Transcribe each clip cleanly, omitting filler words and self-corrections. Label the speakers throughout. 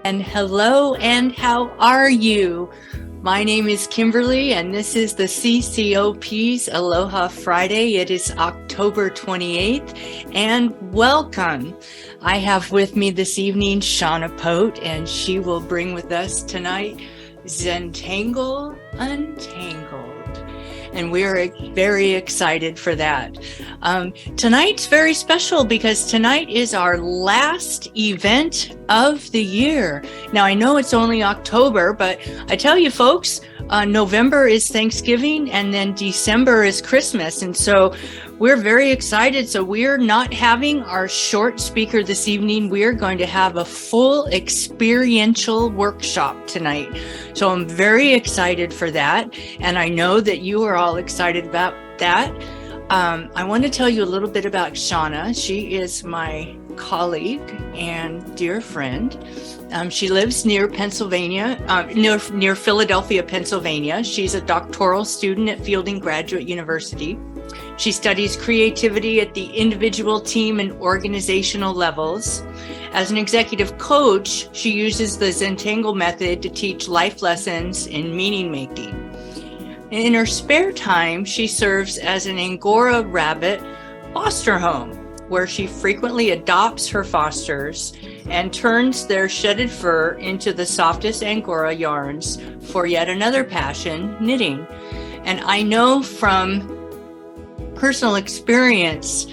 Speaker 1: And hello, and how are you? My name is Kimberly, and this is the CCOP's Aloha Friday. It is October 28th, and welcome. I have with me this evening Shana Pote, and she will bring with us tonight Zentangle Untangled. And we are very excited for that. Tonight's very special because tonight is our last event of the year. Now, I know it's only October, but I tell you folks, November is Thanksgiving and then December is Christmas. And so we're very excited. So we're not having our short speaker this evening. We're going to have a full experiential workshop tonight. So I'm very excited for that. And I know that you are all excited about that. I want to tell you a little bit about Shana. She is my colleague and dear friend. She lives near Pennsylvania, near Philadelphia, Pennsylvania. She's a doctoral student at Fielding Graduate University. She studies creativity at the individual, team, and organizational levels. As an executive coach, she uses the Zentangle method to teach life lessons in meaning making. In her spare time, she serves as an Angora rabbit foster home, where she frequently adopts her fosters and turns their shedded fur into the softest Angora yarns for yet another passion, knitting. And I know from personal experience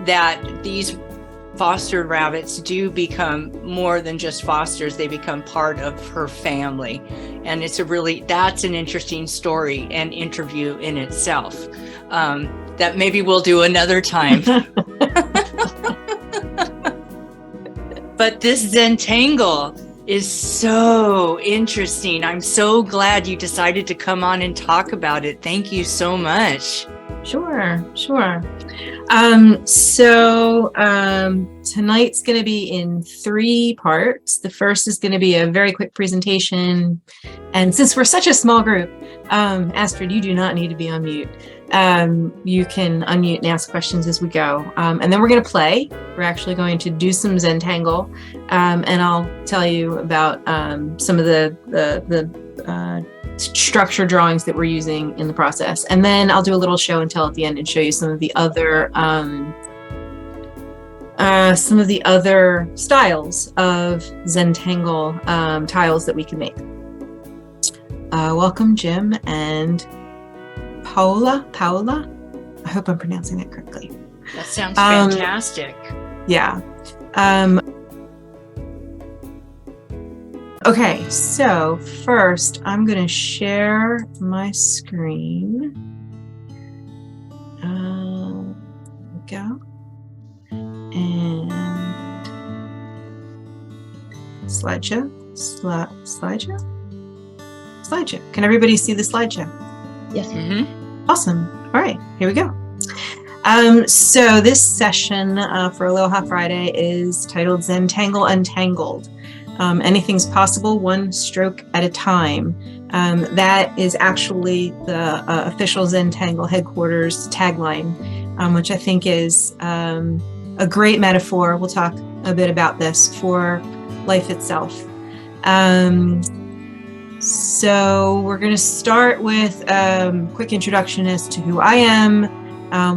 Speaker 1: that these foster rabbits do become more than just fosters. They become part of her family. And that's an interesting story and interview in itself. That maybe we'll do another time. But this Zentangle is so interesting. I'm so glad you decided to come on and talk about it. Thank you so much.
Speaker 2: Sure. Tonight's going to be in 3 parts. The first is going to be a very quick presentation. And since we're such a small group, Astrid, you do not need to be on mute. You can unmute and ask questions as we go. And then we're going to play. We're actually going to do some Zentangle. And I'll tell you about some of the structure drawings that we're using in the process. And then I'll do a little show and tell at the end and show you some of the other styles of Zentangle tiles that we can make. Welcome, Jim and Paola. I hope I'm pronouncing that correctly.
Speaker 1: That sounds fantastic.
Speaker 2: Yeah. Okay, so first I'm going to share my screen. There we go. And slideshow. Can everybody see the slideshow?
Speaker 3: Yes.
Speaker 1: Mm-hmm.
Speaker 2: Awesome. All right, here we go. So this session for Aloha Friday is titled Zentangle Untangled. Anything's possible, one stroke at a time. That is actually the official Zentangle headquarters tagline, which I think is a great metaphor. We'll talk a bit about this for life itself. So we're going to start with a quick introduction as to who I am.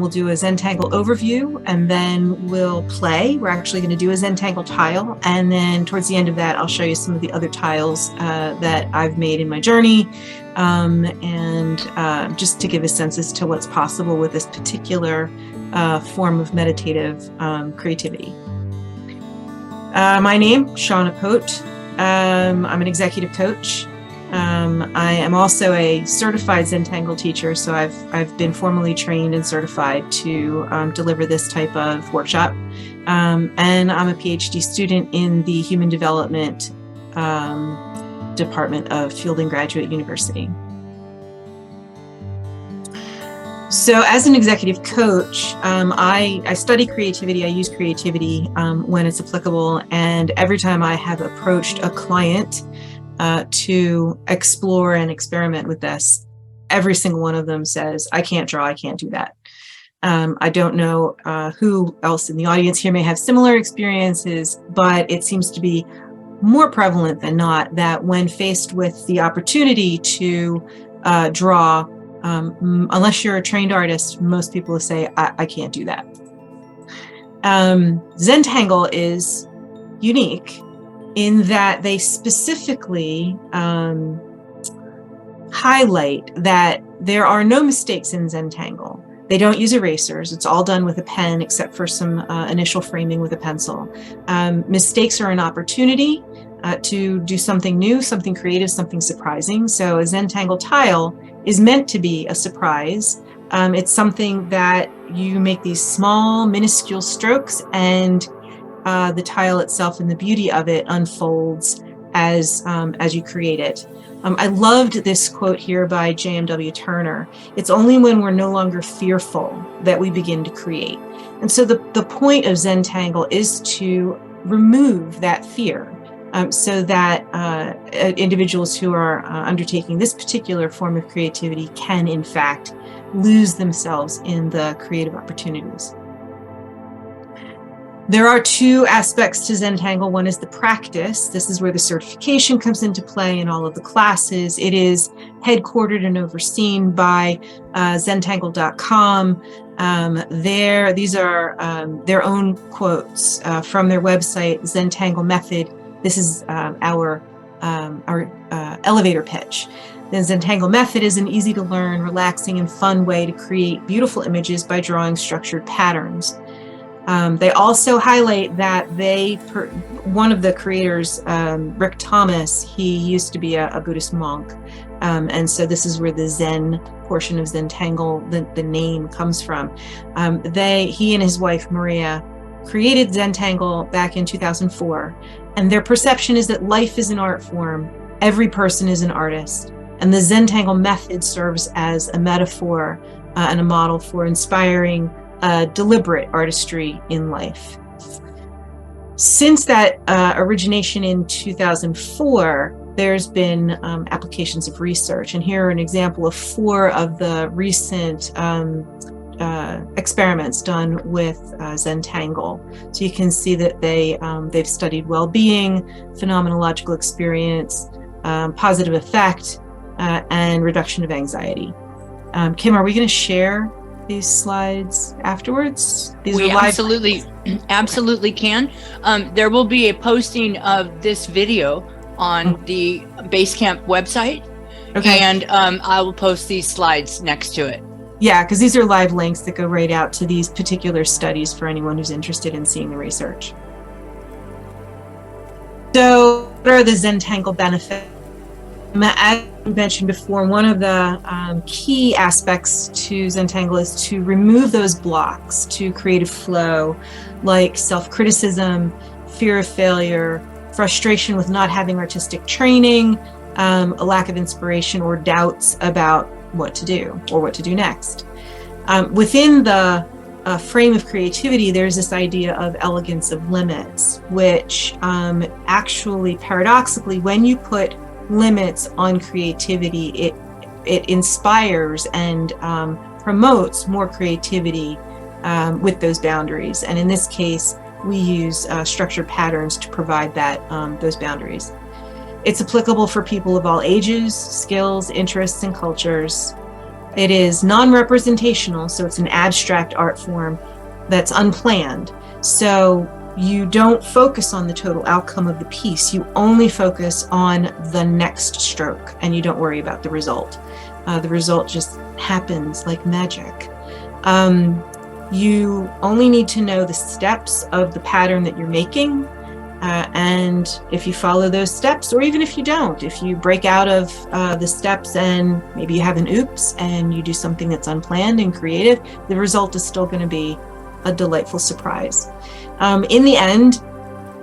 Speaker 2: We'll do a Zentangle overview, and then we'll play. We're actually going to do a Zentangle tile, and then towards the end of that, I'll show you some of the other tiles that I've made in my journey, and just to give a sense as to what's possible with this particular form of meditative creativity. My name, Shana Pote. I'm an executive coach. I am also a certified Zentangle teacher, so I've been formally trained and certified to deliver this type of workshop. And I'm a PhD student in the Human Development Department of Fielding Graduate University. So as an executive coach, I study creativity. I use creativity when it's applicable. And every time I have approached a client to explore and experiment with this, every single one of them says, I can't draw, I can't do that. I don't know who else in the audience here may have similar experiences, but it seems to be more prevalent than not that when faced with the opportunity to draw, unless you're a trained artist, most people will say, I can't do that. Zentangle is unique in that they specifically highlight that there are no mistakes in Zentangle. They don't use erasers. It's all done with a pen, except for some initial framing with a pencil. Mistakes are an opportunity to do something new, something creative, something surprising. So a Zentangle tile is meant to be a surprise. It's something that you make these small, minuscule strokes, and the tile itself and the beauty of it unfolds as you create it. I loved this quote here by J.M.W. Turner. It's only when we're no longer fearful that we begin to create. And so the point of Zentangle is to remove that fear so that individuals who are undertaking this particular form of creativity can, in fact, lose themselves in the creative opportunities. There are two aspects to Zentangle. One is the practice. This is where the certification comes into play in all of the classes. It is headquartered and overseen by Zentangle.com. These are their own quotes from their website, Zentangle Method. This is our elevator pitch. The Zentangle Method is an easy to learn, relaxing, and fun way to create beautiful images by drawing structured patterns. They also highlight that one of the creators, Rick Thomas, he used to be a Buddhist monk. And so this is where the Zen portion of Zentangle, the name comes from. He and his wife, Maria, created Zentangle back in 2004. And their perception is that life is an art form. Every person is an artist. And the Zentangle Method serves as a metaphor and a model for inspiring deliberate artistry in life. Since that origination in 2004, there's been applications of research, and here are an example of 4 of the recent experiments done with Zentangle. So you can see that they've studied well-being, phenomenological experience, positive effect, and reduction of anxiety. Kim, are we going to share these slides afterwards?
Speaker 1: We absolutely can. There will be a posting of this video on the Basecamp website. Okay. And I will post these slides next to it.
Speaker 2: Yeah, because these are live links that go right out to these particular studies for anyone who's interested in seeing the research. So what are the Zentangle benefits? As I mentioned before, one of the key aspects to Zentangle is to remove those blocks to creative flow, like self-criticism, fear of failure, frustration with not having artistic training, a lack of inspiration, or doubts about what to do or what to do next. Within the frame of creativity, there's this idea of elegance of limits, which actually, paradoxically, when you put limits on creativity, it inspires and promotes more creativity with those boundaries. And in this case, we use structured patterns to provide those boundaries. It's applicable for people of all ages, skills, interests, and cultures. It is non-representational, so it's an abstract art form that's unplanned. So you don't focus on the total outcome of the piece. You only focus on the next stroke, and you don't worry about the result. The result just happens like magic. You only need to know the steps of the pattern that you're making. And if you follow those steps, or even if you don't, if you break out of the steps and maybe you have an oops and you do something that's unplanned and creative, the result is still going to be a delightful surprise. In the end,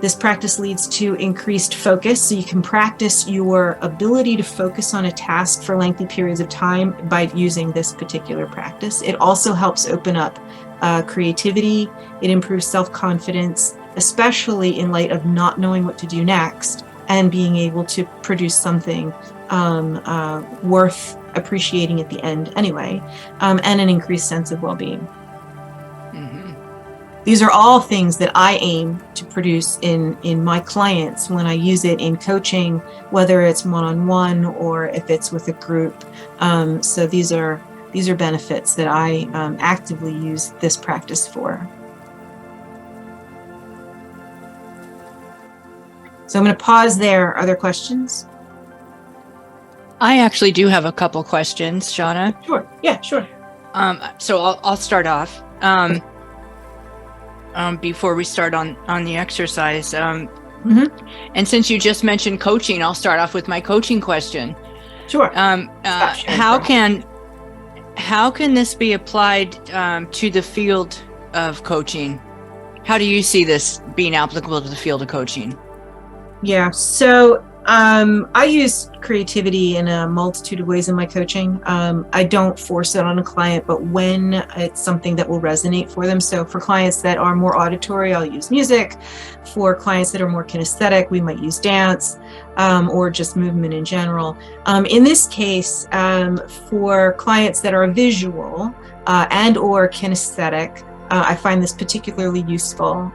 Speaker 2: this practice leads to increased focus, so you can practice your ability to focus on a task for lengthy periods of time by using this particular practice. It also helps open up creativity. It improves self-confidence, especially in light of not knowing what to do next and being able to produce something worth appreciating at the end anyway, and an increased sense of well-being. These are all things that I aim to produce in my clients when I use it in coaching, whether it's one-on-one or if it's with a group. So these are benefits that I actively use this practice for. So I'm going to pause there. Are there questions?
Speaker 1: I actually do have a couple questions, Shana.
Speaker 2: Sure. Yeah, sure.
Speaker 1: So I'll start off before we start on the exercise. And since you just mentioned coaching, I'll start off with my coaching question.
Speaker 2: Sure.
Speaker 1: How can this be applied to the field of coaching? How do you see this being applicable to the field of coaching?
Speaker 2: Yeah, so I use creativity in a multitude of ways in my coaching. I don't force it on a client, but when it's something that will resonate for them. So for clients that are more auditory, I'll use music. For clients that are more kinesthetic, we might use dance or just movement in general. In this case, for clients that are visual and or kinesthetic, I find this particularly useful.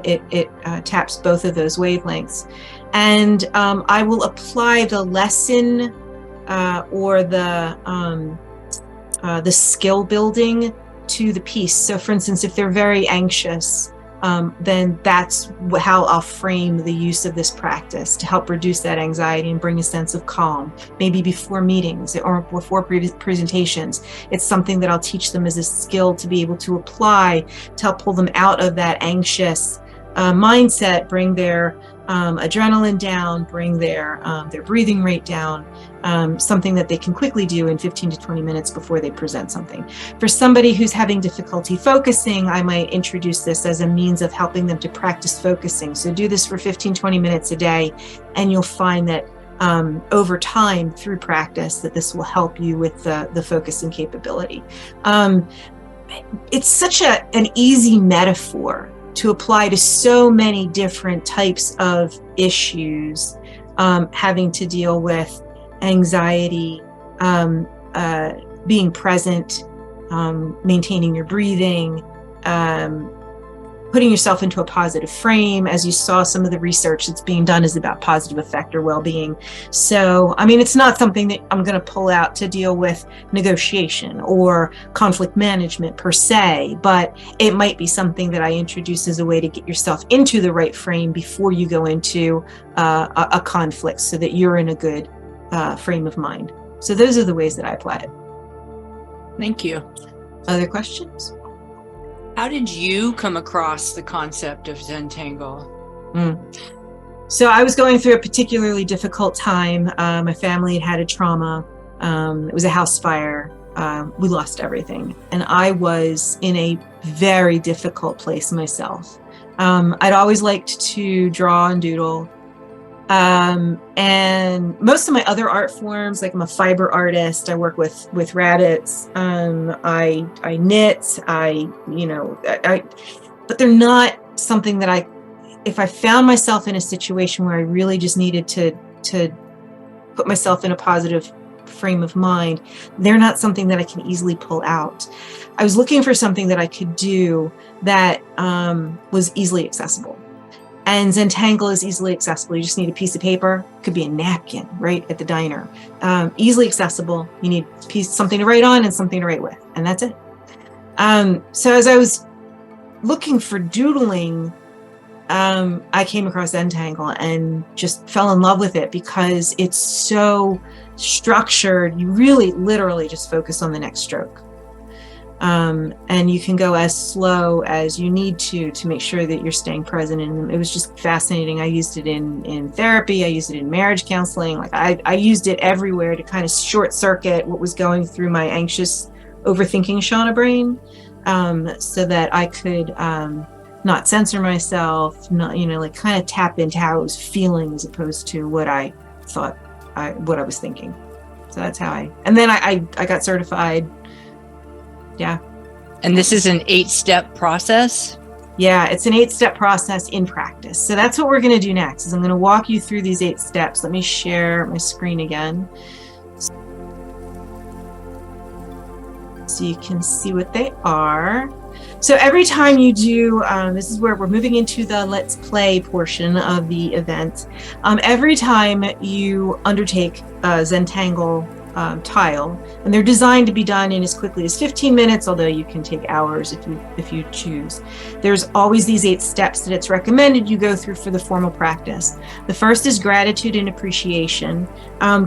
Speaker 2: It taps both of those wavelengths. And I will apply the lesson or the skill building to the piece. So for instance, if they're very anxious, then that's how I'll frame the use of this practice to help reduce that anxiety and bring a sense of calm, maybe before meetings or before presentations. It's something that I'll teach them as a skill to be able to apply to help pull them out of that anxious mindset, bring their adrenaline down, bring their breathing rate down, something that they can quickly do in 15 to 20 minutes before they present something. For somebody who's having difficulty focusing, I might introduce this as a means of helping them to practice focusing. So do this for 15, 20 minutes a day, and you'll find that over time through practice that this will help you with the focusing capability. It's such an easy metaphor to apply to so many different types of issues, having to deal with anxiety, being present, maintaining your breathing, putting yourself into a positive frame. As you saw, some of the research that's being done is about positive affect or well-being. So, I mean, it's not something that I'm going to pull out to deal with negotiation or conflict management per se, but it might be something that I introduce as a way to get yourself into the right frame before you go into a conflict so that you're in a good frame of mind. So those are the ways that I apply it.
Speaker 1: Thank you.
Speaker 2: Other questions?
Speaker 1: How did you come across the concept of Zentangle?
Speaker 2: So I was going through a particularly difficult time. My family had a trauma. It was a house fire. We lost everything. And I was in a very difficult place myself. I'd always liked to draw and doodle. And most of my other art forms, like I'm a fiber artist, I work with rabbits, I knit, but they're not something that if I found myself in a situation where I really just needed to put myself in a positive frame of mind, they're not something that I can easily pull out. I was looking for something that I could do that was easily accessible. And Zentangle is easily accessible. You just need a piece of paper. It could be a napkin, right, at the diner. Easily accessible. You need something to write on and something to write with, and that's it. So as I was looking for doodling, I came across Zentangle and just fell in love with it because it's so structured. You really literally just focus on the next stroke. And you can go as slow as you need to make sure that you're staying present. And it was just fascinating. I used it in therapy. I used it in marriage counseling. Like I used it everywhere to kind of short circuit what was going through my anxious, overthinking Shana brain, so that I could not censor myself, not, kind of tap into how I was feeling as opposed to what I thought, what I was thinking. So that's how and then I got certified. Yeah.
Speaker 1: And this is an 8-step process?
Speaker 2: Yeah, it's an 8-step process in practice. So that's what we're going to do next, is I'm going to walk you through these 8 steps. Let me share my screen again so you can see what they are. So every time you do, this is where we're moving into the let's play portion of the event. Every time you undertake a Zentangle tile, and they're designed to be done in as quickly as 15 minutes, although you can take hours if you choose. There's always these 8 steps that it's recommended you go through for the formal practice. The first is gratitude and appreciation.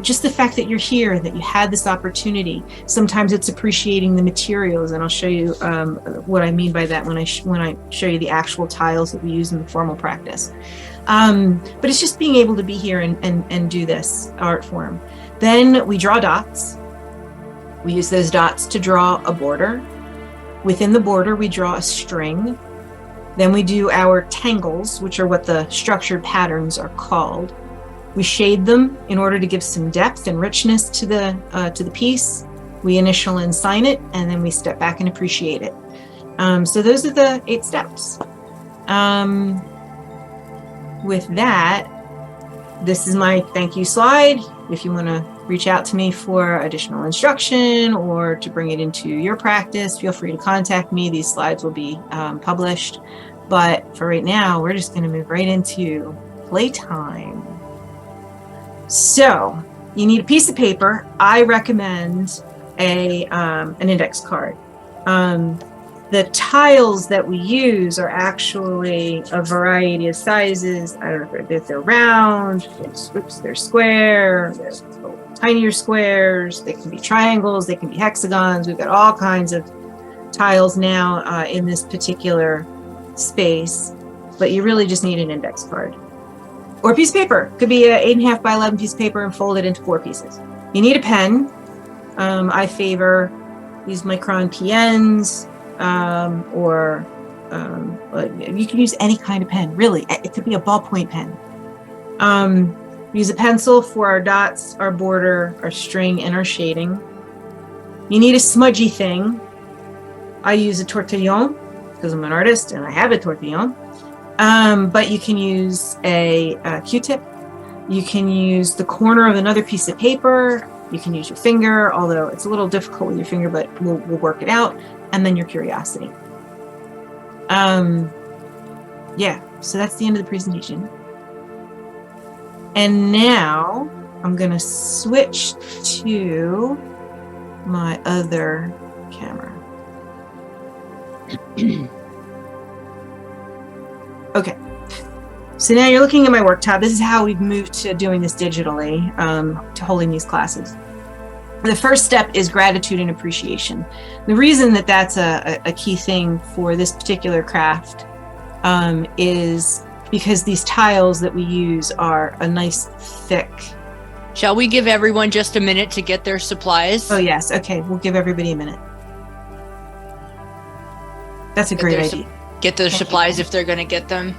Speaker 2: Just the fact that you're here, that you had this opportunity. Sometimes it's appreciating the materials, and I'll show you what I mean by that when I show you the actual tiles that we use in the formal practice. But it's just being able to be here and do this art form. Then we draw dots. We use those dots to draw a border. Within the border, we draw a string. Then we do our tangles, which are what the structured patterns are called. We shade them in order to give some depth and richness to the piece. We initial and sign it, and then we step back and appreciate it. So those are the 8 steps. With that, this is my thank you slide. If you want to reach out to me for additional instruction or to bring it into your practice, feel free to contact me. These slides will be published. But for right now, we're just going to move right into playtime. So you need a piece of paper. I recommend an index card. The tiles that we use are actually a variety of sizes. I don't know if they're round, they're square, they're tinier squares, they can be triangles, they can be hexagons. We've got all kinds of tiles now in this particular space, but you really just need an index card. Or a piece of paper. Could be an 8.5 by 11 piece of paper and fold it into 4 pieces. You need a pen. I favor these Micron PNs. Or you can use any kind of pen, really. It could be a ballpoint pen. Use a pencil for our dots, our border, our string, and our shading. You need a smudgy thing. I use a tortillon because I'm an artist and I have a tortillon. But you can use a Q-tip. You can use the corner of another piece of paper. You can use your finger, although it's a little difficult with your finger, but we'll work it out. And then your curiosity. Yeah, so that's the end of the presentation. And now I'm going to switch to my other camera. Okay, so now you're looking at my work tab. This is how we've moved to doing this digitally, to holding these classes. The first step is gratitude and appreciation. The reason that that's a key thing for this particular craft is because these tiles that we use are a nice thick.
Speaker 1: Shall we give everyone just a minute to get their supplies?
Speaker 2: Oh yes, okay, we'll give everybody a minute. That's a great idea.
Speaker 1: Get their supplies if they're going to get them.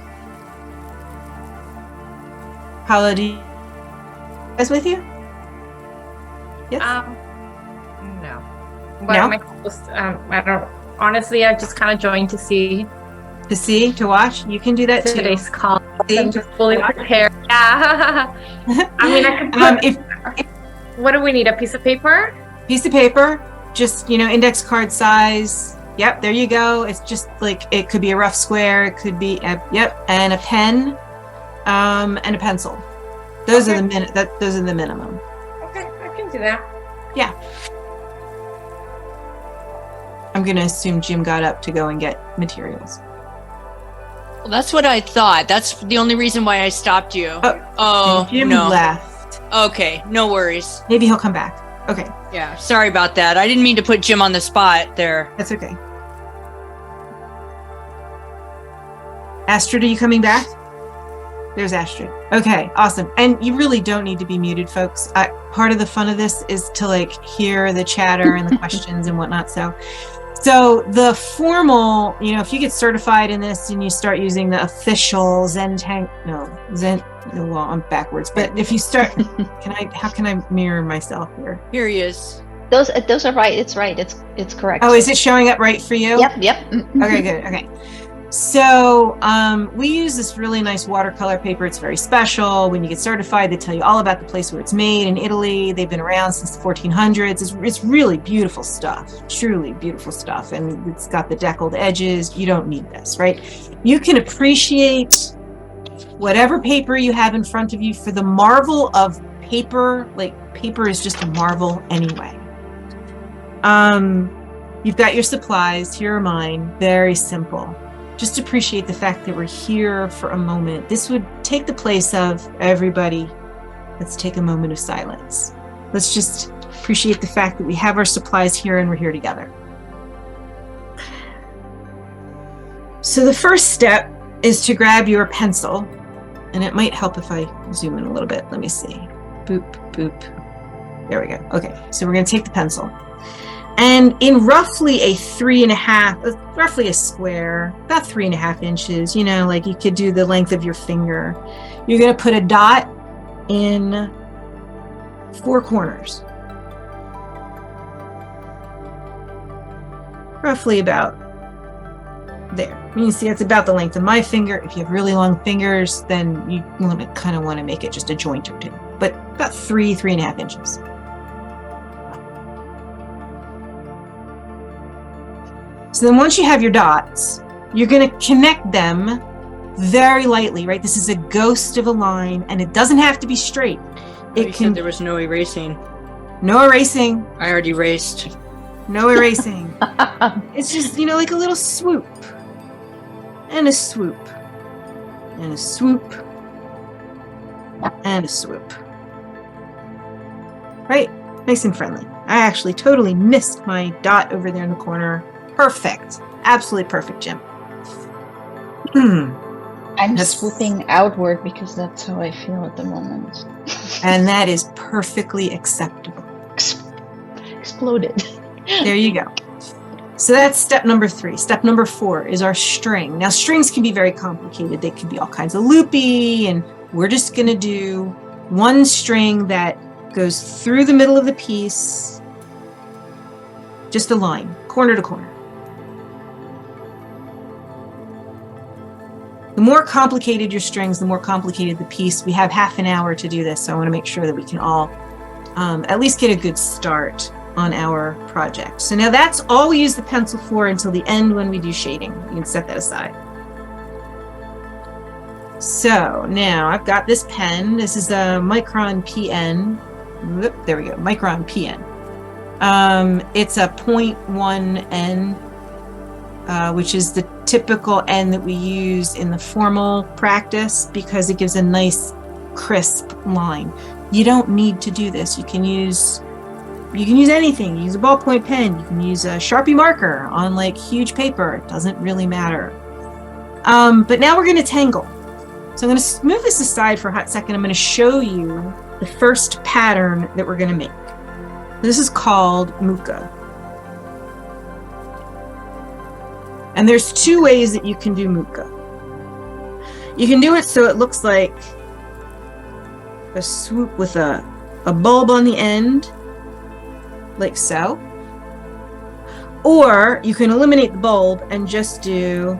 Speaker 2: Paula, do you guys with you? Yes?
Speaker 3: No. What am I supposed to, I don't, honestly, I just kind of joined to see.
Speaker 2: To see, to watch? You can do that too.
Speaker 3: Today's call. I'm just fully prepared. Yeah. I mean, I could put, what do we need? A piece of paper?
Speaker 2: Piece of paper, just, index card size. Yep, there you go. It's just like, it could be a rough square. It could be, and a pen, and a pencil. Those are the minimum.
Speaker 3: Okay, I can do that.
Speaker 2: Yeah. I'm going to assume Jim got up to go and get materials.
Speaker 1: Well, that's what I thought. That's the only reason why I stopped you. Oh,
Speaker 2: Jim
Speaker 1: no.
Speaker 2: left.
Speaker 1: Okay, no worries.
Speaker 2: Maybe he'll come back. Okay.
Speaker 1: Yeah, sorry about that. I didn't mean to put Jim on the spot there.
Speaker 2: That's okay. Astrid, are you coming back? There's Astrid. Okay, awesome. And you really don't need to be muted, folks. Part of the fun of this is to hear the chatter and the questions and whatnot. So the formal, if you get certified in this and you start using the official well, I'm backwards, but if you start, how can I mirror myself here?
Speaker 1: Here he is.
Speaker 4: Those are right. It's right. It's correct.
Speaker 2: Oh, is it showing up right for you?
Speaker 4: Yep.
Speaker 2: Okay, good. Okay. So we use this really nice watercolor paper. It's very special. When you get certified, they tell you all about the place where it's made in Italy. They've been around since the 1400s. It's really beautiful stuff, truly beautiful stuff. And it's got the deckled edges. You don't need this, right? You can appreciate whatever paper you have in front of you for the marvel of paper. Like, paper is just a marvel anyway. You've got your supplies. Here are mine. Very simple. Just appreciate the fact that we're here for a moment. This would take the place of everybody. Let's take a moment of silence. Let's just appreciate the fact that we have our supplies here and we're here together. So the first step is to grab your pencil, and it might help if I zoom in a little bit. Let me see. Boop, boop. There we go. Okay, so we're going to take the pencil. And in roughly a 3.5, roughly a square, about 3.5 inches, you know, like you could do the length of your finger, you're going to put a dot in 4 corners. Roughly about there. You can see it's about the length of my finger. If you have really long fingers, then you kind of want to make it just a joint or two, but about 3.5 inches. So then once you have your dots, you're going to connect them very lightly, right? This is a ghost of a line, and it doesn't have to be straight.
Speaker 1: You said there was no erasing.
Speaker 2: No erasing.
Speaker 1: I already erased.
Speaker 2: No erasing. It's just, you know, like a little swoop. And a swoop. And a swoop. And a swoop. Right? Nice and friendly. I actually totally missed my dot over there in the corner. Perfect. Absolutely perfect, Jim.
Speaker 4: I'm swooping outward because that's how I feel at the moment.
Speaker 2: And that is perfectly acceptable.
Speaker 4: Exploded.
Speaker 2: There you go. So that's step number 3. Step number 4 is our string. Now, strings can be very complicated. They can be all kinds of loopy, and we're just going to do one string that goes through the middle of the piece, just a line, corner to corner. The more complicated your strings, the more complicated the piece. We have half an hour to do this, so I want to make sure that we can all at least get a good start on our project. So now that's all we use the pencil for until the end when we do shading. You can set that aside. So now I've got this pen. This is a Micron PN. Whoop, there we go, Micron PN. It's a 0.1 N, which is the typical N that we use in the formal practice because it gives a nice crisp line. You don't need to do this. You can use anything. You use a ballpoint pen. You can use a Sharpie marker on like huge paper. It doesn't really matter. But now we're going to tangle. So I'm going to move this aside for a hot second. I'm going to show you the first pattern that we're going to make. This is called muka. And there's 2 ways that you can do muka. You can do it so it looks like a swoop with a bulb on the end, like so. Or you can eliminate the bulb and just do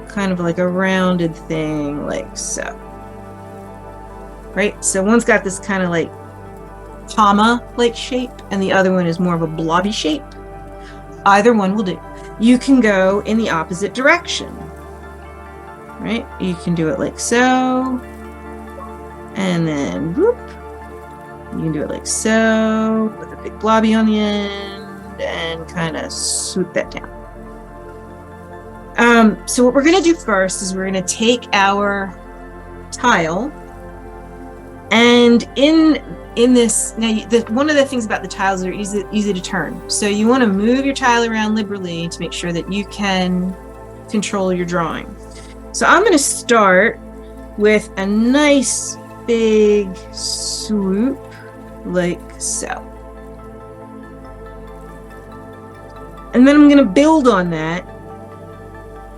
Speaker 2: kind of like a rounded thing, like so. Right? So one's got this kind of like comma-like shape, and the other one is more of a blobby shape. Either one will do. You can go in the opposite direction, right? You can do it like so, and then whoop. You can do it like so, with a big blobby on the end, and kind of swoop that down. So what we're going to do first is we're going to take our tile, and in this, now one of the things about the tiles are easy to turn. So you want to move your tile around liberally to make sure that you can control your drawing. So I'm going to start with a nice big swoop like so. And then I'm going to build on that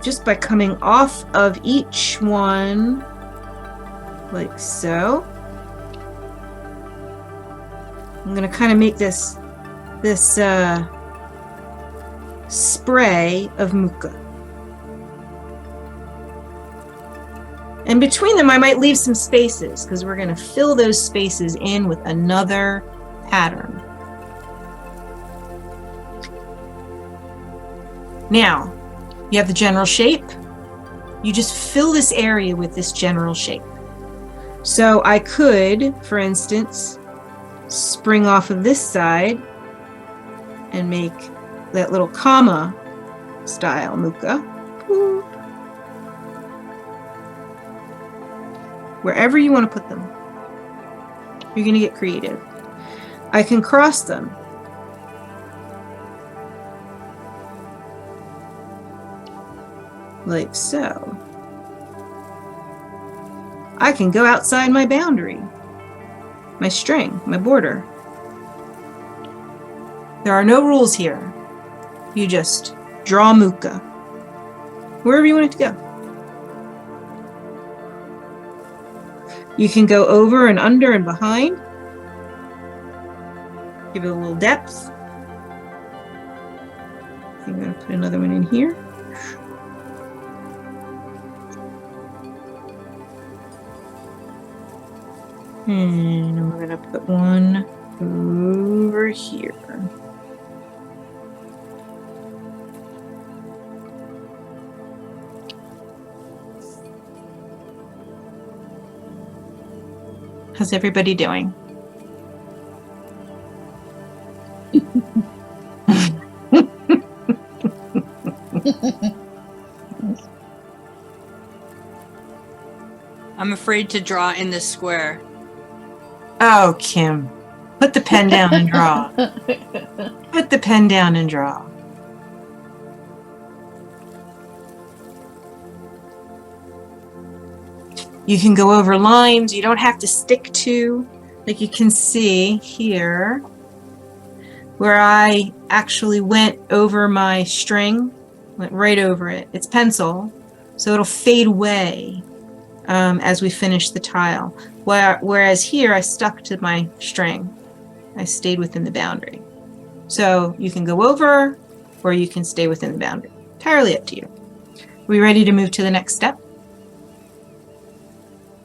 Speaker 2: just by coming off of each one like so. I'm going to kind of make this spray of muka. And between them, I might leave some spaces because we're going to fill those spaces in with another pattern. Now, you have the general shape. You just fill this area with this general shape. So I could, for instance, spring off of this side and make that little comma style muka. Wherever you want to put them, you're going to get creative. I can cross them. Like so. I can go outside my boundary, my string, my border. There are no rules here. You just draw muka wherever you want it to go. You can go over and under and behind. Give it a little depth. I'm going to put another one in here. And I'm going to put one over here. How's everybody doing?
Speaker 1: I'm afraid to draw in this square.
Speaker 2: Oh, Kim, put the pen down and draw. Put the pen down and draw. You can go over lines you don't have to stick to, like you can see here, where I actually went over my string, went right over it. It's pencil, so it'll fade away as we finish the tile. Whereas here I stuck to my string. I stayed within the boundary. So you can go over or you can stay within the boundary. Entirely up to you. Are we ready to move to the next step?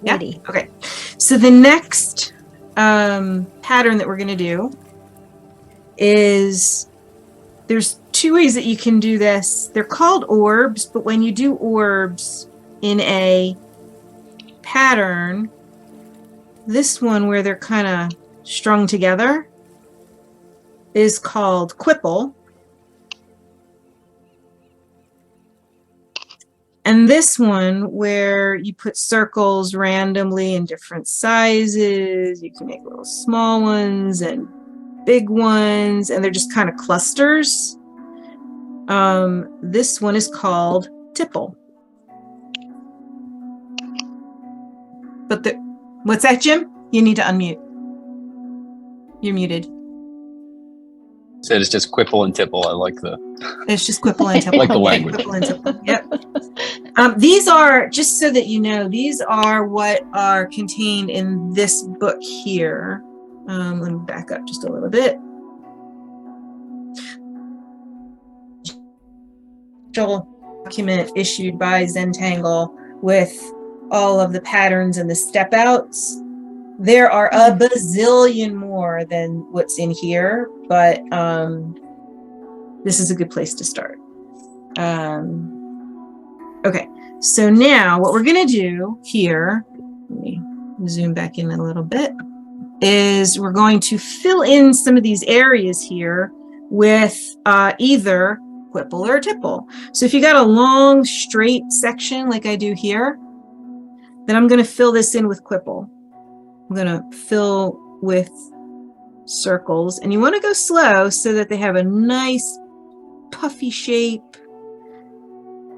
Speaker 4: Ready.
Speaker 2: Yeah? Okay. So the next pattern that we're going to do is, there's two ways that you can do this. They're called orbs, but when you do orbs in a pattern, this one where they're kind of strung together is called quipple. And this one where you put circles randomly in different sizes, you can make little small ones and big ones, and they're just kind of clusters. This one is called tipple. But what's that, Jim? You need to unmute. You're muted.
Speaker 5: Said it's just quipple and tipple. I like the.
Speaker 2: It's just quipple and tipple.
Speaker 5: Like the language.
Speaker 2: Quipple and tipple. Yep. These are, just so that you know, these are what are contained in this book here. Let me back up just a little bit. Document issued by Zentangle with all of the patterns and the step outs. There are a bazillion more than what's in here, but this is a good place to start. Okay, so now what we're going to do here, let me zoom back in a little bit, is we're going to fill in some of these areas here with either quipple or tipple. So if you got a long straight section like I do here, then I'm going to fill this in with quipple. I'm going to fill with circles, and you want to go slow so that they have a nice puffy shape.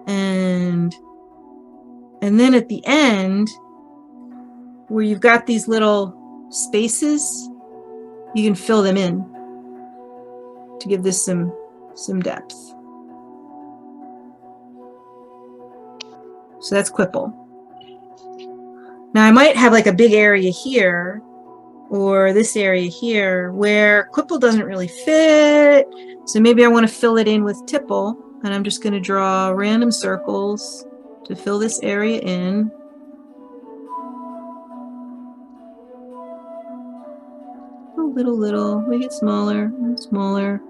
Speaker 2: And then at the end, where you've got these little spaces, you can fill them in to give this some depth. So that's quipple. Now I might have like a big area here or this area here where quipple doesn't really fit. So maybe I want to fill it in with tipple, and I'm just going to draw random circles to fill this area in. little, make it smaller and smaller.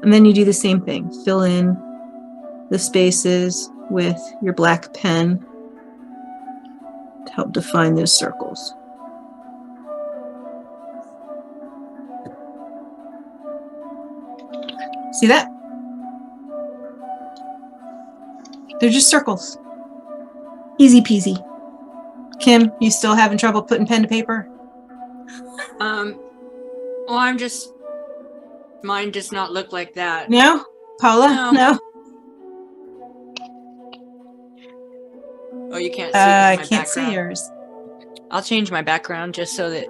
Speaker 2: And then you do the same thing. Fill in the spaces with your black pen to help define those circles. See that? They're just circles. Easy peasy. Kim, you still having trouble putting pen to paper?
Speaker 1: Well, mine does not look like that.
Speaker 2: No? Paula? No?
Speaker 1: Oh, you can't see
Speaker 2: I
Speaker 1: my
Speaker 2: can't see
Speaker 1: background.
Speaker 2: yours.
Speaker 1: I'll change my background just so that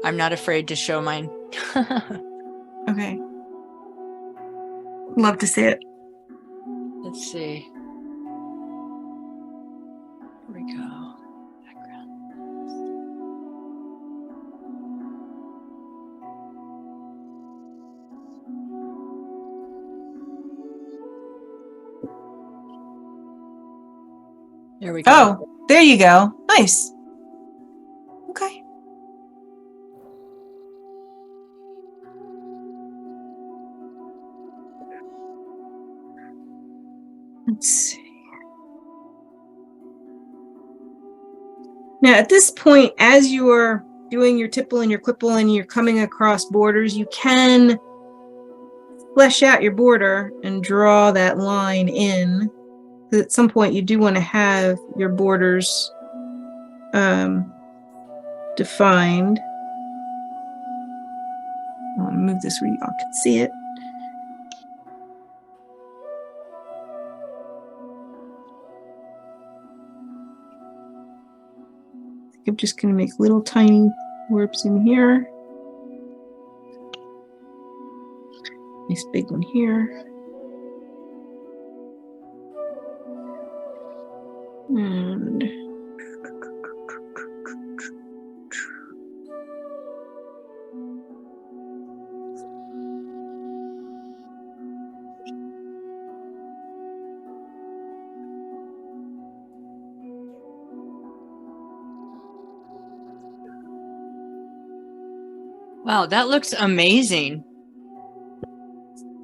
Speaker 1: I'm not afraid to show mine.
Speaker 2: Okay. Love to see it.
Speaker 1: Let's see. Here we go. Background. There we go.
Speaker 2: Oh, there you go. Nice. Okay. Let's see. Now, at this point, as you are doing your tipple and your quipple and you're coming across borders, you can flesh out your border and draw that line in. Because at some point, you do want to have your borders defined. I want to move this where you all can see it. I'm just going to make little tiny warps in here. Nice big one here. And
Speaker 1: Wow, that looks amazing.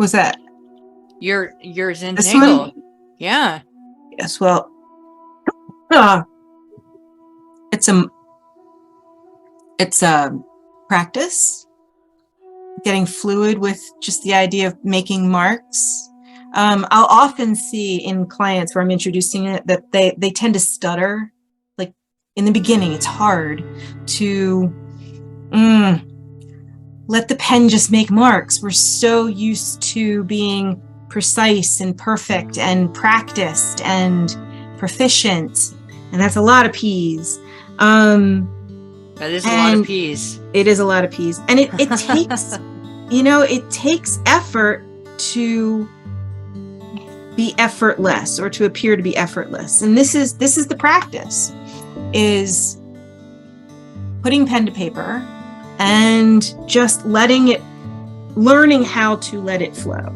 Speaker 2: what's that?
Speaker 1: Your
Speaker 2: This
Speaker 1: Zentangle.
Speaker 2: one?
Speaker 1: Yeah.
Speaker 2: Yes, well, it's a practice, getting fluid with just the idea of making marks. I'll often see in clients where I'm introducing it that they tend to stutter. Like in the beginning, it's hard to let the pen just make marks. We're so used to being precise and perfect and practiced and proficient. And that's a lot of P's.
Speaker 1: That is a lot of P's.
Speaker 2: It is a lot of P's. And it takes, it takes effort to be effortless or to appear to be effortless. And this is the practice, is putting pen to paper and just learning how to let it flow.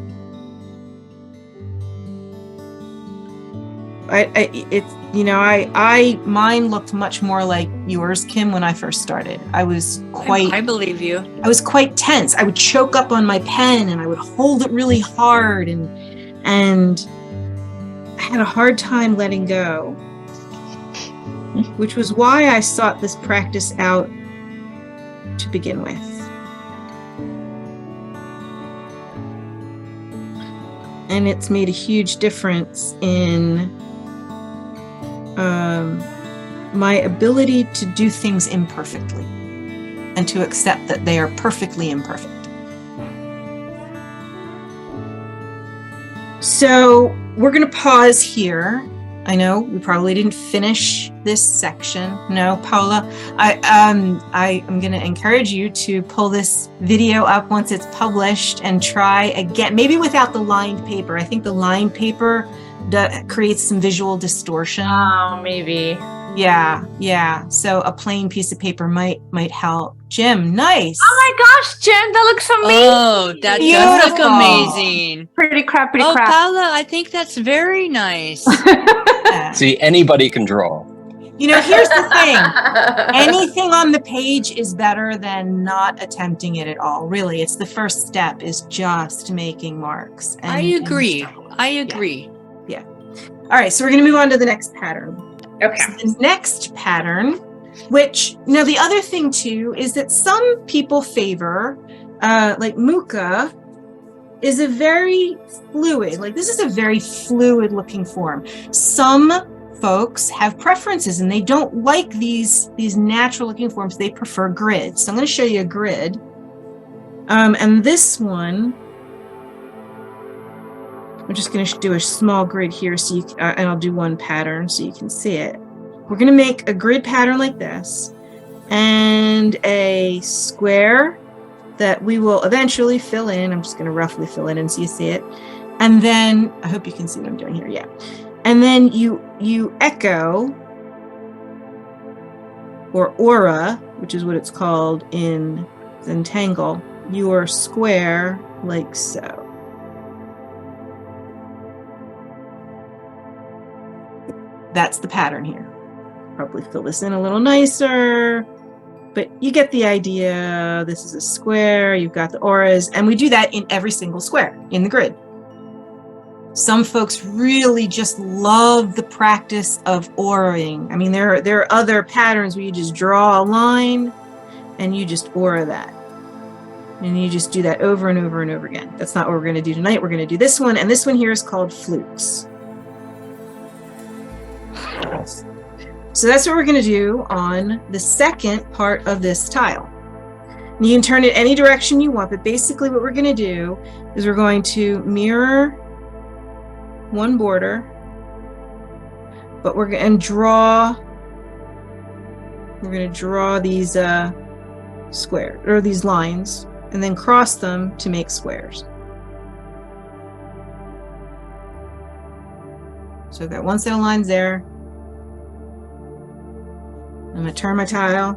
Speaker 2: Mine looked much more like yours, Kim, when I first started. I believe you. I was quite tense. I would choke up on my pen and I would hold it really hard and I had a hard time letting go, which was why I sought this practice out to begin with. And it's made a huge difference in my ability to do things imperfectly and to accept that they are perfectly imperfect. So we're going to pause here. I know we probably didn't finish this section. No, Paula, I'm going to encourage you to pull this video up once it's published and try again, maybe without the lined paper. I think the lined paper creates some visual distortion.
Speaker 3: Oh, maybe.
Speaker 2: Yeah. So a plain piece of paper might help. Jim, nice.
Speaker 3: Oh my gosh, Jen, that looks amazing.
Speaker 1: Oh, that does look amazing.
Speaker 3: Pretty crap.
Speaker 1: Oh, Paula, I think that's very nice.
Speaker 5: See, anybody can draw.
Speaker 2: Here's the thing. Anything on the page is better than not attempting it at all. Really, it's the first step is just making marks.
Speaker 1: I agree. I agree.
Speaker 2: Yeah. All right, so we're going to move on to the next pattern.
Speaker 3: Okay.
Speaker 2: So the next pattern, which, the other thing too, is that some people favor, like Mukha, is a very fluid, this is a very fluid looking form. Some folks have preferences and they don't like these natural looking forms. They prefer grids. So I'm going to show you a grid. And this one, I'm just going to do a small grid here so and I'll do one pattern so you can see it. We're going to make a grid pattern like this and a square that we will eventually fill in. I'm just going to roughly fill it in so you see it. And then, I hope you can see what I'm doing here. Yeah. And then you echo, or aura, which is what it's called in Zentangle, your square like so. That's the pattern here. Probably fill this in a little nicer. But you get the idea. This is a square, you've got the auras, and we do that in every single square in the grid. Some folks really just love the practice of auraing. I mean, there are other patterns where you just draw a line and you just aura that. And you just do that over and over and over again. That's not what we're going to do tonight. We're going to do this one, and this one here is called flukes. So that's what we're going to do on the second part of this tile. And you can turn it any direction you want, but basically what we're going to do is we're going to mirror one border, but we're going to draw these squares, or these lines, and then cross them to make squares. So I've got one set of lines there. I'm going to turn my tile,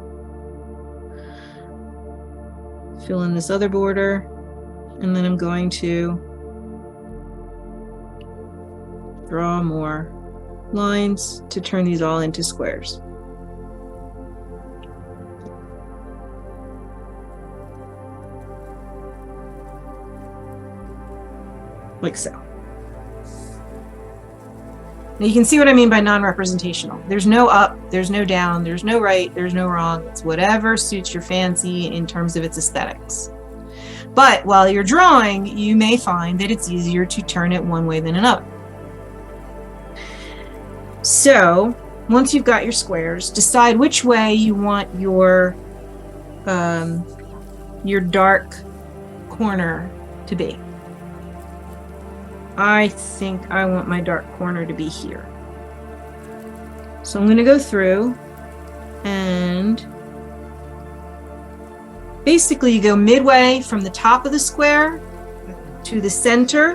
Speaker 2: fill in this other border, and then I'm going to draw more lines to turn these all into squares. Like so. Now you can see what I mean by non-representational. There's no up, there's no down, there's no right, there's no wrong. It's whatever suits your fancy in terms of its aesthetics. But while you're drawing, you may find that it's easier to turn it one way than another. So once you've got your squares, decide which way you want your dark corner to be. I think I want my dark corner to be here. So I'm going to go through and basically you go midway from the top of the square to the center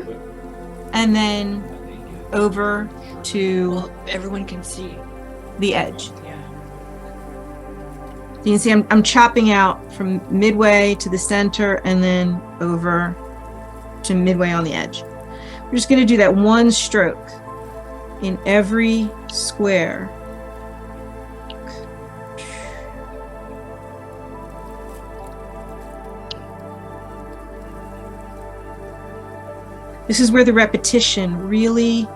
Speaker 2: and then over to
Speaker 1: everyone can see
Speaker 2: the edge.
Speaker 1: Yeah.
Speaker 2: You can see I'm chopping out from midway to the center and then over to midway on the edge. We're just going to do that one stroke in every square. This is where the repetition really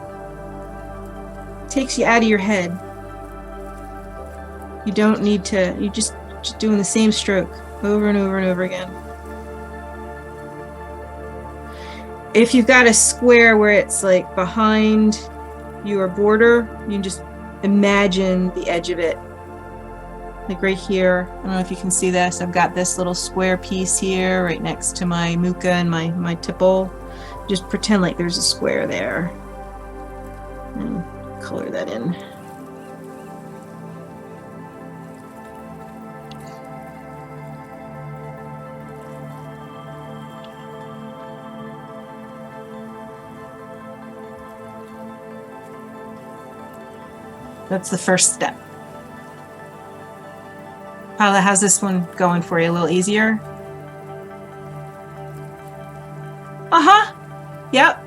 Speaker 2: takes you out of your head. You don't need to, you're just doing the same stroke over and over and over again. If you've got a square where it's like behind your border, you can just imagine the edge of it. Like right here, I don't know if you can see this, I've got this little square piece here right next to my Mukha and my tipple. Just pretend like there's a square there and color that in. That's the first step. Paula, how's this one going for you? A little easier? Uh-huh. Yep.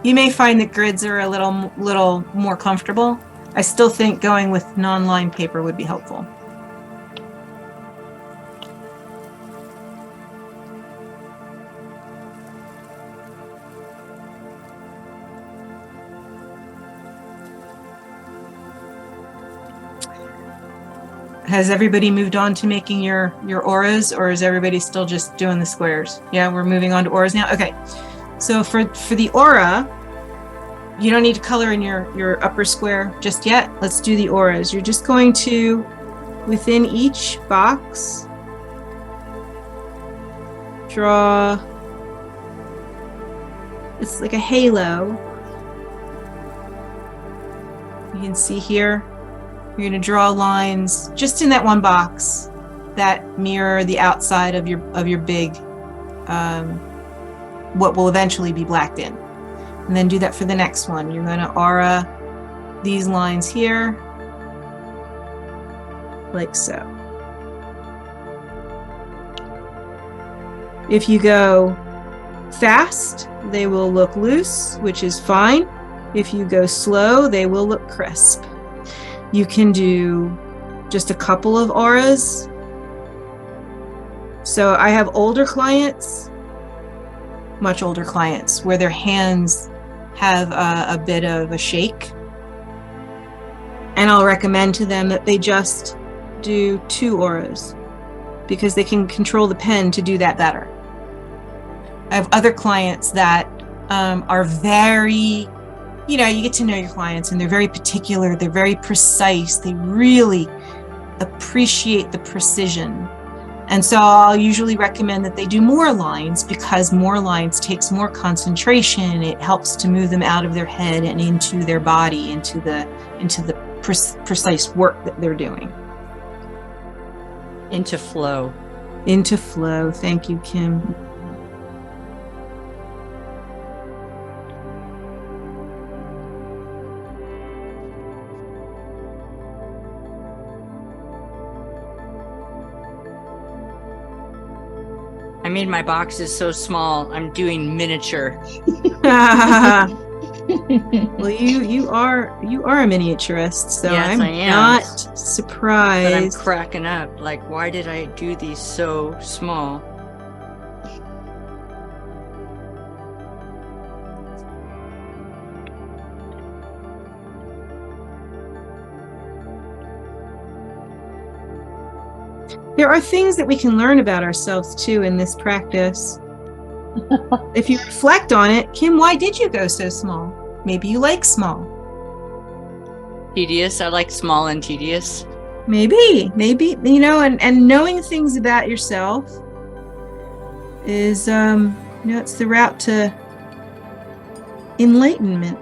Speaker 2: You may find that grids are a little more comfortable. I still think going with non-lined paper would be helpful. Has everybody moved on to making your auras, or is everybody still just doing the squares? Yeah, we're moving on to auras now. Okay, so for the aura, you don't need to color in your upper square just yet. Let's do the auras. You're just going to, within each box, draw, it's like a halo. You can see here, you're going to draw lines just in that one box that mirror the outside of your big, what will eventually be blacked in. And then do that for the next one. You're going to aura these lines here, like so. If you go fast, they will look loose, which is fine. If you go slow, they will look crisp. You can do just a couple of auras. So I have older clients, much older clients, where their hands have a bit of a shake. And I'll recommend to them that they just do 2 auras because they can control the pen to do that better. I have other clients that are very, you get to know your clients and they're very particular, they're very precise, they really appreciate the precision. And so I'll usually recommend that they do more lines because more lines takes more concentration. It helps to move them out of their head and into their body, into the precise work that they're doing.
Speaker 1: Into flow.
Speaker 2: Into flow. Thank you, Kim.
Speaker 1: I made my boxes so small, I'm doing miniature.
Speaker 2: Well, you are a miniaturist, so
Speaker 1: Yes,
Speaker 2: I'm
Speaker 1: I am.
Speaker 2: not
Speaker 1: But I'm
Speaker 2: surprised.
Speaker 1: cracking up. Like, why did I do these so small?
Speaker 2: There are things that we can learn about ourselves too in this practice. If you reflect on it, Kim, why did you go so small? Maybe you like small.
Speaker 1: Tedious. I like small and tedious.
Speaker 2: Maybe, and knowing things about yourself is, it's the route to enlightenment.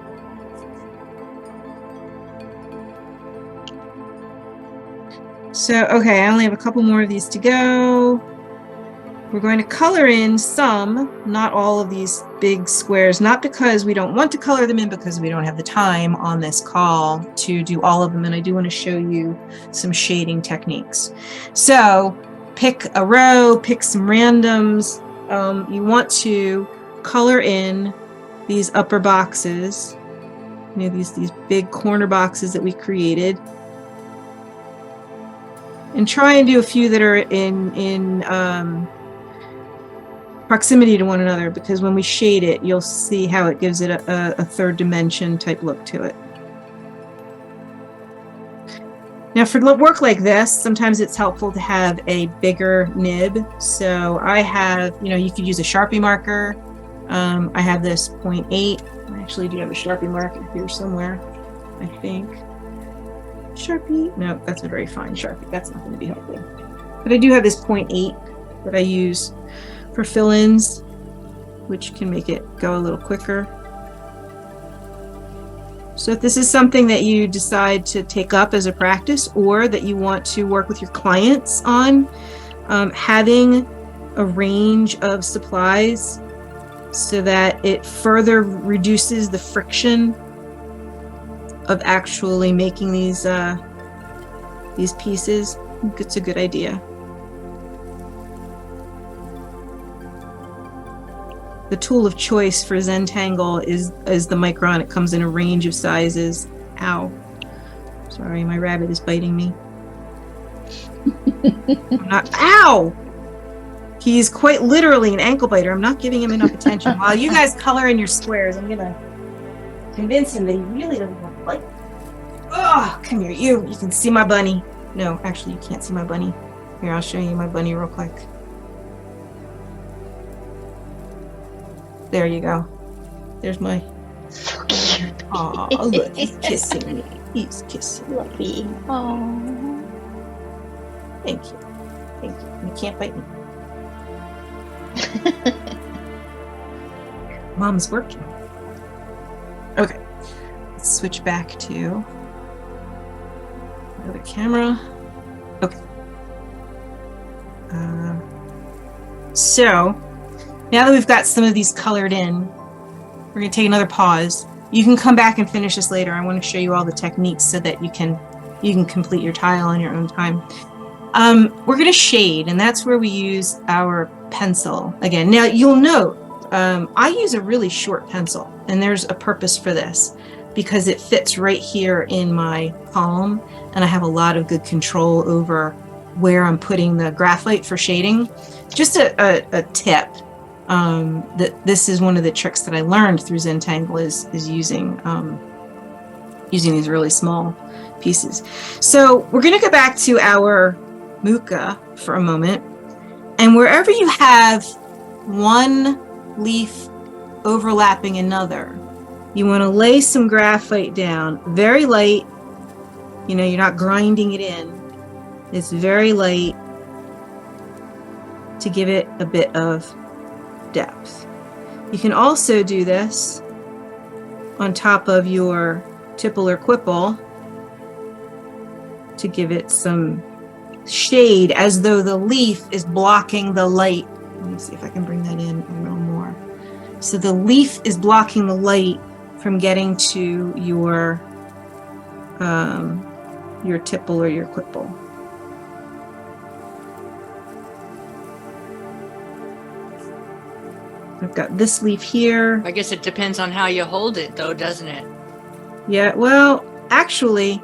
Speaker 2: So, okay, I only have a couple more of these to go. We're going to color in some, not all of these big squares, not because we don't want to color them in, because we don't have the time on this call to do all of them. And I do want to show you some shading techniques. So pick a row, pick some randoms. You want to color in these upper boxes, these big corner boxes that we created. And try and do a few that are in proximity to one another, because when we shade it, you'll see how it gives it a third dimension type look to it. Now for work like this, sometimes it's helpful to have a bigger nib. So I have, you could use a Sharpie marker. I have this 0.8. I actually do have a Sharpie marker here somewhere, I think. Sharpie? No, that's a very fine Sharpie. That's not going to be helpful. But I do have this 0.8 that I use for fill-ins, which can make it go a little quicker. So if this is something that you decide to take up as a practice, or that you want to work with your clients on, having a range of supplies so that it further reduces the friction of actually making these pieces, I think it's a good idea. The tool of choice for Zentangle is the micron. It comes in a range of sizes. Ow. Sorry, my rabbit is biting me. I'm not, ow! He's quite literally an ankle biter. I'm not giving him enough attention. While you guys color in your squares, I'm gonna convince him that he really doesn't want to bite. Oh, come here, you can see my bunny. No, actually you can't see my bunny. Here, I'll show you my bunny real quick. There you go. There's my...
Speaker 4: So cute.
Speaker 2: Oh, look, he's kissing me. He's kissing
Speaker 4: Fluffy.
Speaker 2: me.
Speaker 4: Oh.
Speaker 2: Thank you. Thank you. You can't bite me. Mom's working. Okay. Let's switch back to another camera. Okay. So now that we've got some of these colored in, we're going to take another pause. You can come back and finish this later. I want to show you all the techniques so that you can complete your tile on your own time. We're going to shade, and that's where we use our pencil again. Now you'll note I use a really short pencil, and there's a purpose for this because it fits right here in my palm, and I have a lot of good control over where I'm putting the graphite for shading. Just a tip. That this is one of the tricks that I learned through Zentangle is using these really small pieces. So we're going to go back to our muka for a moment, and wherever you have one leaf overlapping another, you want to lay some graphite down, very light. You know, you're not grinding it in. It's very light to give it a bit of depth. You can also do this on top of your tipple or quipple to give it some shade as though the leaf is blocking the light. Let me see if I can bring that in a little more. So the leaf is blocking the light from getting to your tipple or your quipple. I've got this leaf here.
Speaker 1: I guess it depends on how you hold it, though, doesn't it?
Speaker 2: Yeah, well, actually,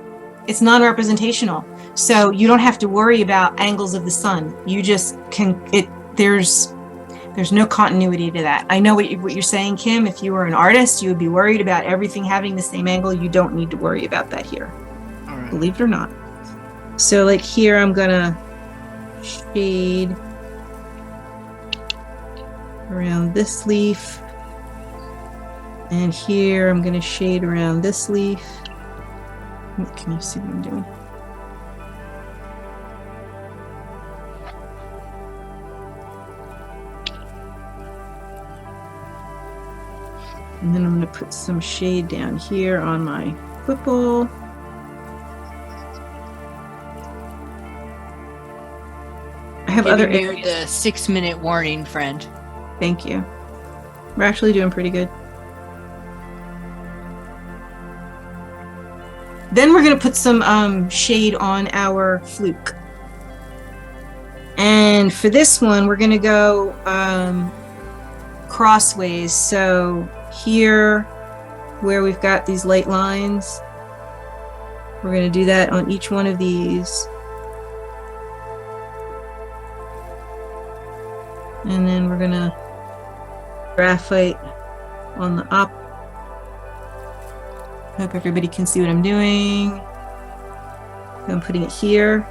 Speaker 2: it's non-representational. So you don't have to worry about angles of the sun. You just can, there's no continuity to that. I know what you're saying, Kim. If you were an artist, you would be worried about everything having the same angle. You don't need to worry about that here.
Speaker 1: All right.
Speaker 2: Believe it or not. So like here, I'm gonna shade around this leaf, and here I'm going to shade around this leaf. Can you see what I'm doing? And then I'm going to put some shade down here on my quipple. I have other areas.
Speaker 1: The 6-minute warning, friend.
Speaker 2: Thank you. We're actually doing pretty good. Then we're going to put some shade on our fluke. And for this one, we're going to go crossways. So here, where we've got these light lines, we're going to do that on each one of these. And then we're going to graphite on the up. Hope everybody can see what I'm doing. I'm putting it here.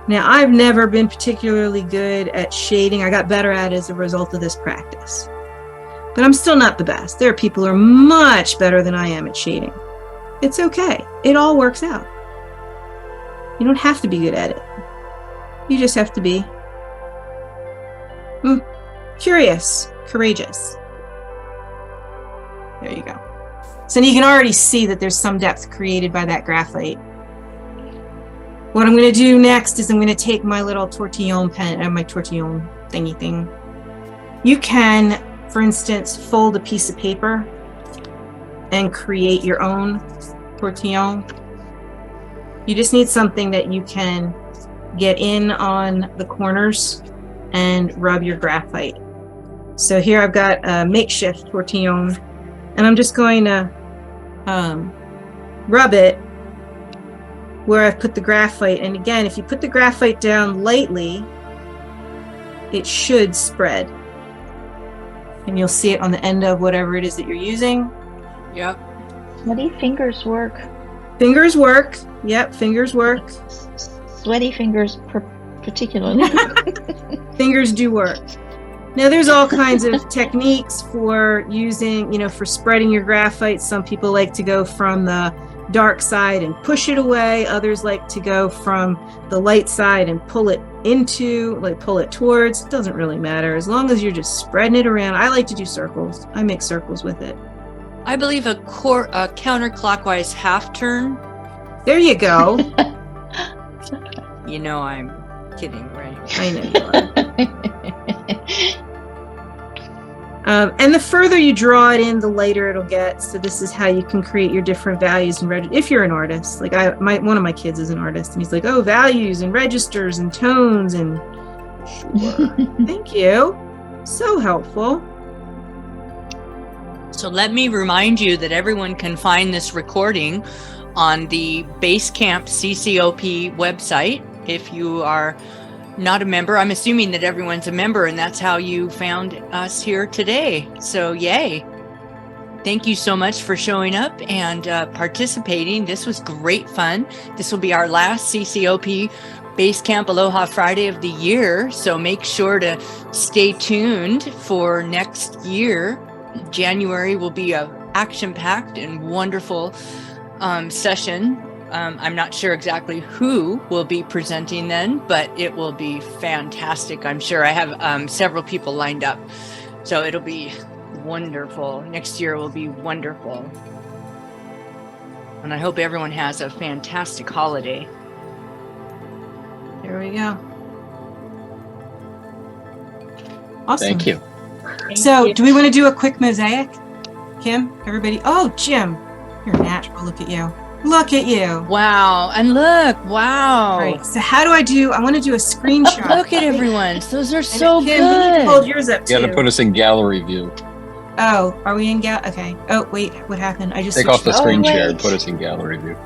Speaker 2: Now, I've never been particularly good at shading. I got better at it as a result of this practice. But I'm still not the best. There are people who are much better than I am at shading. It's okay. It all works out. You don't have to be good at it. You just have to be curious, courageous. There you go. So you can already see that there's some depth created by that graphite. What I'm going to do next is I'm going to take my little tortillon pen and my tortillon thingy thing. You can, for instance, fold a piece of paper and create your own tortillon. You just need something that you can get in on the corners and rub your graphite. So here I've got a makeshift tortillon, and I'm just going to rub it where I've put the graphite. And again, if you put the graphite down lightly, it should spread. And you'll see it on the end of whatever it is that you're using.
Speaker 1: Yep.
Speaker 4: Sweaty fingers work.
Speaker 2: Fingers work. Yep, fingers work.
Speaker 4: Sweaty fingers particularly.
Speaker 2: Fingers do work. Now there's all kinds of techniques for using, for spreading your graphite. Some people like to go from the dark side and push it away. Others like to go from the light side and pull it towards. It doesn't really matter as long as you're just spreading it around. I like to do circles. I make circles with it.
Speaker 1: I believe a counterclockwise half turn.
Speaker 2: There you go.
Speaker 1: You know I'm kidding, right?
Speaker 2: I know you are. And the further you draw it in, the lighter it'll get. So this is how you can create your different values and if you're an artist. Like one of my kids is an artist, and he's like, oh, values and registers and tones and sure. Thank you. So helpful.
Speaker 1: So let me remind you that everyone can find this recording on the Basecamp CCOP website. If you are not a member, I'm assuming that everyone's a member, and that's how you found us here today. So yay. Thank you so much for showing up and participating. This was great fun. This will be our last CCOP Basecamp Aloha Friday of the year. So make sure to stay tuned for next year. January will be a action-packed and wonderful session. I'm not sure exactly who will be presenting then, but it will be fantastic. I'm sure I have several people lined up. So it'll be wonderful. Next year will be wonderful. And I hope everyone has a fantastic holiday.
Speaker 2: There we go. Awesome.
Speaker 5: Thank you.
Speaker 2: So do we want to do a quick mosaic? Kim, everybody? Oh, Jim, you're natural. Look at you. Look at you.
Speaker 1: Wow. And look, wow.
Speaker 2: All right. So how do I want to do a screenshot.
Speaker 1: Look at everyone. Those are so
Speaker 2: Kim,
Speaker 1: good.
Speaker 2: you need to hold yours up too.
Speaker 5: You got to put us in gallery view.
Speaker 2: Oh, are we in okay. Oh, wait, what happened? I just
Speaker 5: Take off the screen share and
Speaker 4: wait.
Speaker 5: put us in gallery view.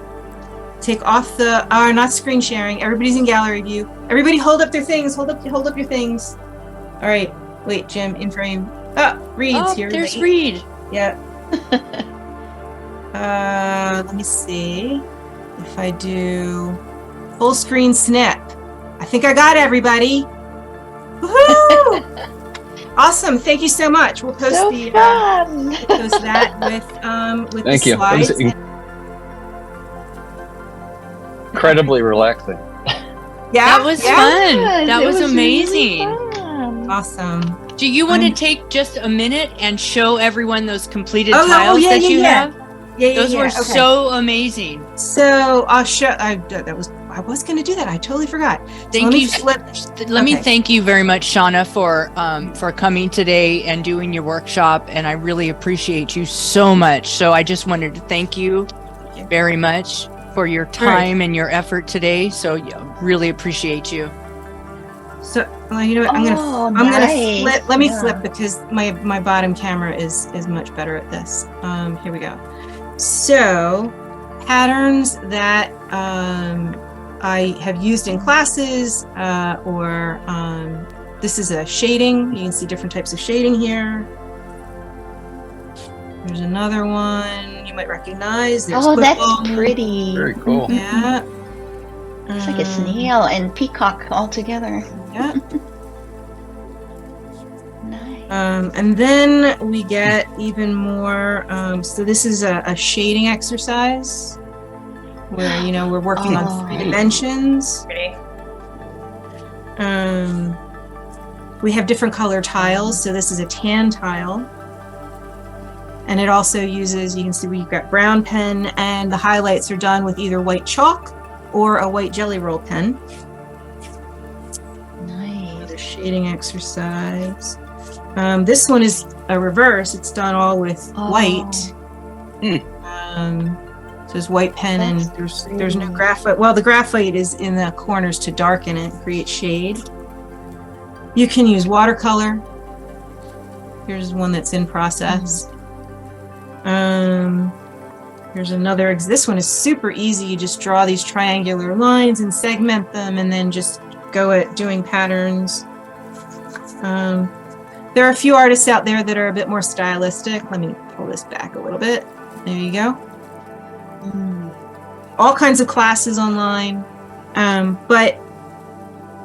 Speaker 2: Take off the not screen sharing. Everybody's in gallery view. Everybody hold up their things. Hold up your things. All right. Wait, Jim, in frame. Oh, Reed's here.
Speaker 1: There's Reed.
Speaker 2: Yeah. Let me see if I do full screen snip. I think I got everybody. Woohoo! Awesome. Thank you so much. We'll post
Speaker 4: So fun.
Speaker 2: we'll post that with
Speaker 5: Thank
Speaker 2: the
Speaker 5: you. That was
Speaker 2: slides.
Speaker 5: incredibly relaxing.
Speaker 2: Yeah,
Speaker 1: That was
Speaker 2: yeah.
Speaker 1: fun. That
Speaker 4: It
Speaker 1: was
Speaker 4: really
Speaker 1: amazing.
Speaker 4: fun.
Speaker 2: Awesome.
Speaker 1: Do you want to take just a minute and show everyone those completed
Speaker 2: Oh,
Speaker 1: tiles
Speaker 2: yeah,
Speaker 1: that
Speaker 2: yeah,
Speaker 1: you
Speaker 2: yeah.
Speaker 1: have?
Speaker 2: Yeah,
Speaker 1: Those were
Speaker 2: okay.
Speaker 1: so amazing.
Speaker 2: So I'll show. I was going to do that. I totally forgot. So
Speaker 1: Thank
Speaker 2: let me
Speaker 1: you.
Speaker 2: flip.
Speaker 1: Let me
Speaker 2: Okay.
Speaker 1: thank you very much, Shana, for coming today and doing your workshop. And I really appreciate you so much. So I just wanted to thank you very much for your time and your effort today. So yeah, really appreciate you.
Speaker 2: So well, you know what? I'm gonna
Speaker 4: nice.
Speaker 2: flip. Let me
Speaker 4: Yeah.
Speaker 2: flip because my bottom camera is much better at this. Here we go. So patterns that I have used in classes or this is a shading. You can see different types of shading here. There's another one you might recognize. There's
Speaker 4: Oh, that's
Speaker 2: Quickball.
Speaker 4: pretty.
Speaker 5: Very cool.
Speaker 2: Yeah.
Speaker 4: It's like a snail and peacock all together.
Speaker 2: Yeah.
Speaker 4: Nice.
Speaker 2: And then we get even more. So this is a shading exercise where we're working on 3 dimensions. We have different color tiles. So this is a tan tile, and it also uses. You can see we've got brown pen, and the highlights are done with either white chalk or a white jelly roll pen.
Speaker 4: Nice.
Speaker 2: Shading exercise. This one is a reverse. It's done all with white. So there's white pen and there's no graphite. Well, the graphite is in the corners to darken it, create shade. You can use watercolor. Here's one that's in process. Here's another. This one is super easy. You just draw these triangular lines and segment them, and then just go at doing patterns. There are a few artists out there that are a bit more stylistic. Let me pull this back a little bit. There you go. All kinds of classes online, but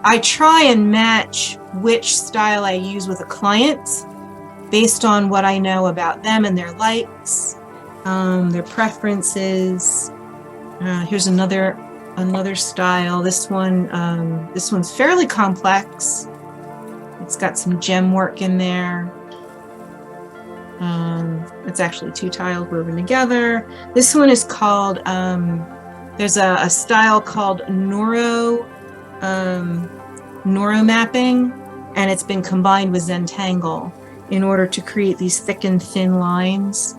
Speaker 2: I try and match which style I use with a client based on what I know about them and their likes, their preferences. Here's another style. This one's fairly complex. It's got some gem work in there. It's actually 2 tiles woven together. This one is called, there's a style called neuromapping, and it's been combined with Zentangle in order to create these thick and thin lines.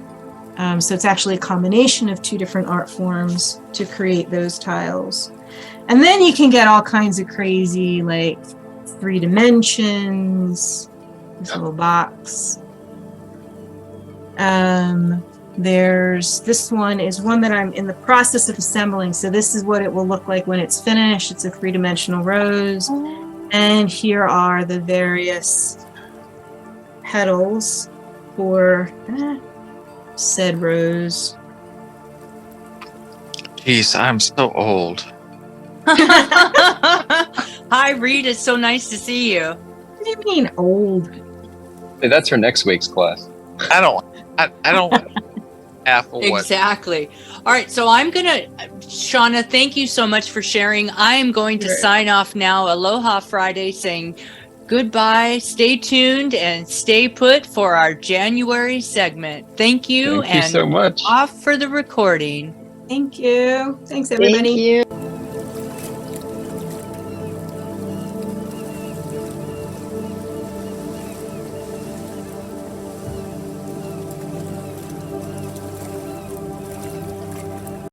Speaker 2: So it's actually a combination of 2 different art forms to create those tiles. And then you can get all kinds of crazy, like 3 dimensions, this little box. This one is one that I'm in the process of assembling. So this is what it will look like when it's finished. It's a 3-dimensional rose. And here are the various petals for said rose.
Speaker 6: Jeez, I'm so old.
Speaker 1: Hi, Reed. It's so nice to see you.
Speaker 2: What do you mean old?
Speaker 5: Hey, that's for next week's class.
Speaker 6: I don't half of what.
Speaker 1: Exactly. All right. So Shana, thank you so much for sharing. I'm going to sign off now. Aloha Friday, saying goodbye. Stay tuned and stay put for our January segment. Thank you.
Speaker 5: Thank you so much.
Speaker 1: Off for the recording.
Speaker 2: Thank you. Thanks, everybody.
Speaker 4: Thank you.